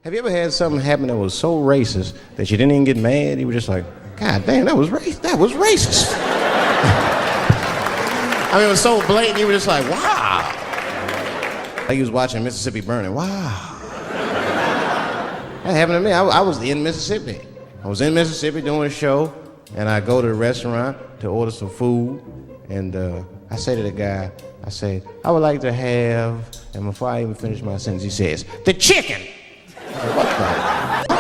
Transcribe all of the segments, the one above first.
Have you ever had something happen that was so racist that you didn't even get mad? You were just like, God damn, that was racist. I mean, it was so blatant, you were just like, wow. Like you was watching Mississippi Burning, wow. That happened to me. I was in Mississippi. I was in Mississippi doing a show, and I go to the restaurant to order some food, and I say to the guy, I say, I would like to have, and before I even finish my sentence, he says, the chicken. I said, what the?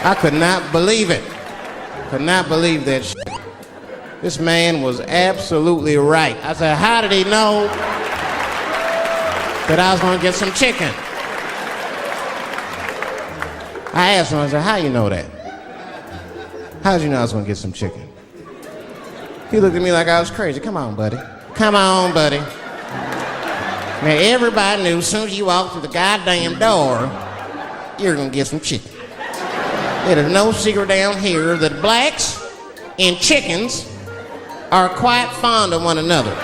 I could not believe it. Could not believe that shit. This man was absolutely right. I said, how did he know that I was gonna get some chicken? I asked him, I said, how you know that? How did you know I was gonna get some chicken? He looked at me like I was crazy. Come on, buddy. Come on, buddy. Now, everybody knew as soon as you walked through the goddamn door, you're gonna get some chicken. There's no secret down here that blacks and chickens are quite fond of one another.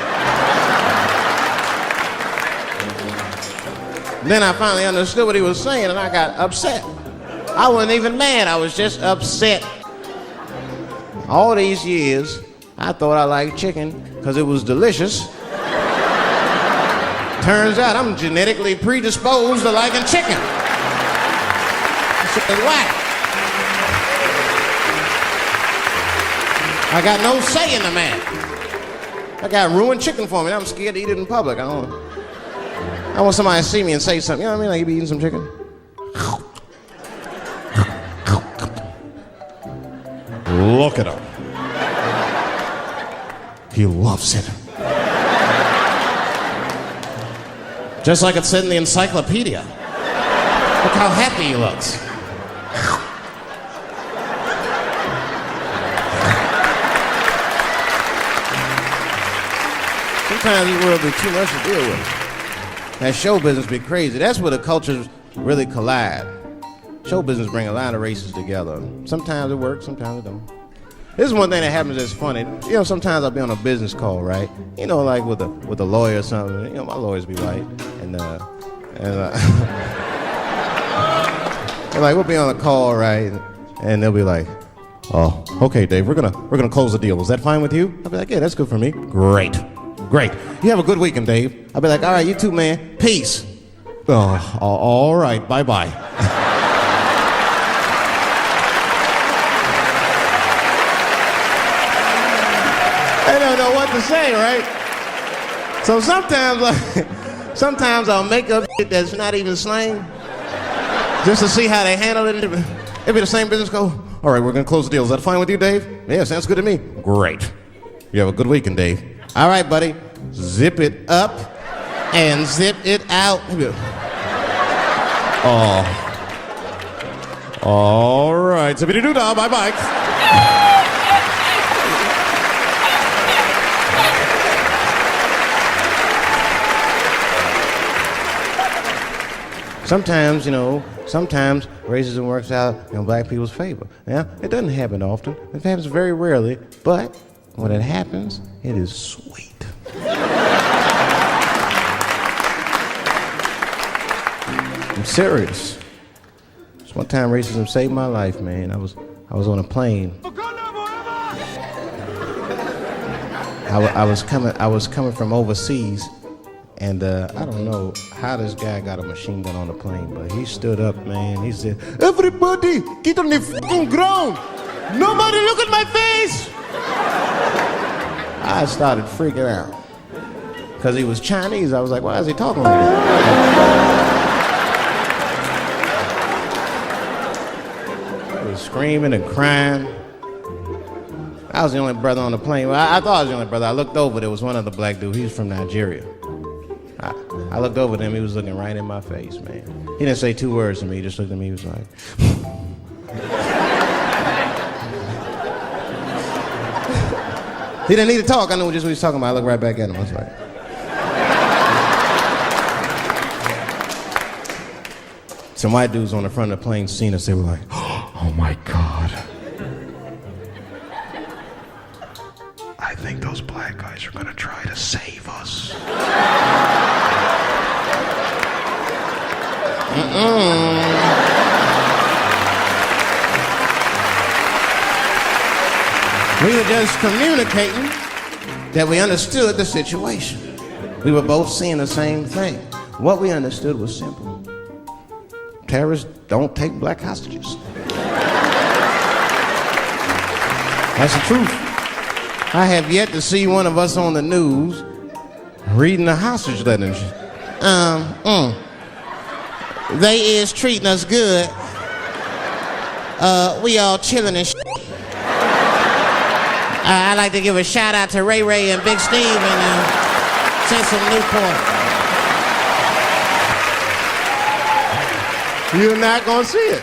Then I finally understood what he was saying, and I got upset. I wasn't even mad, I was just upset. All these years, I thought I liked chicken because it was delicious. Turns out I'm genetically predisposed to liking chicken. This is whack. I got no say in the matter. I got ruined chicken for me. I'm scared to eat it in public. I want somebody to see me and say something. You know what I mean? Like, you be eating some chicken? Look at him. He loves it. Just like it said in the encyclopedia. Look how happy he looks. Sometimes this world be too much to deal with. That show business be crazy. That's where the cultures really collide. Show business bring a lot of races together. Sometimes it works, sometimes it don't. This is one thing that happens that's funny. You know, sometimes I'll be on a business call, right? You know, like with a lawyer or something. You know, my lawyers be white, and like we'll be on a call, right? And they'll be like, "Oh, okay, Dave, we're gonna close the deal. Is that fine with you?" I'll be like, "Yeah, that's good for me." Great. You have a good weekend, Dave. I'll be like, "All right, you too, man. Peace." Oh, all right, bye-bye. I don't know what to say, right? So sometimes I'll make up shit that's not even slang, just to see how they handle it. It'll be the same business go. All right, we're gonna close the deal. Is that fine with you, Dave? Yeah, sounds good to me. Great. You have a good weekend, Dave. All right, buddy. Zip it up and zip it out. Oh. All right. Zippity-doo-dah. Bye-bye. Sometimes racism works out in black people's favor. Now, it doesn't happen often. It happens very rarely, but when it happens, it is sweet. I'm serious. Just one time racism saved my life, man. I was on a plane. I was coming from overseas, and I don't know how this guy got a machine gun on the plane, but he stood up, man. He said, "Everybody, get on the fucking ground! Nobody look at my face!" I started freaking out. Because he was Chinese, I was like, why is he talking like that? He was screaming and crying. I was the only brother on the plane. Well, I thought I was the only brother. I looked over, there was one other black dude. He was from Nigeria. I looked over at him, he was looking right in my face, man. He didn't say two words to me, he just looked at me, he was like... He didn't need to talk, I knew just what he was talking about. I looked right back at him, I was like... Some white dudes on the front of the plane seen us, they were like, "Oh my God. I think those black guys are gonna try to save us." We were just communicating that we understood the situation. We were both seeing the same thing. What we understood was simple. Terrorists don't take black hostages. That's the truth. I have yet to see one of us on the news reading the hostage letters. They is treating us good. We all chilling and I'd like to give a shout out to Ray Ray and Big Steve and send some Newport. You're not gonna see it.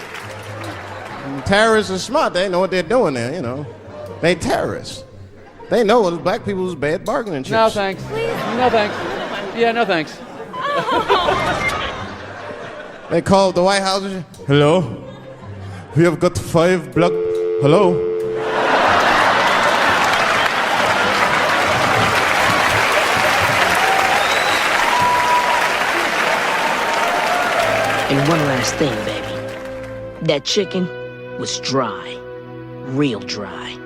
And terrorists are smart. They know what they're doing there, you know. They terrorists. They know it's black people's bad bargaining chips. No thanks. No thanks. Yeah, no thanks. They called the White House. Hello? We have got 5 black... Hello? And one last thing, baby. That chicken was dry. Real dry.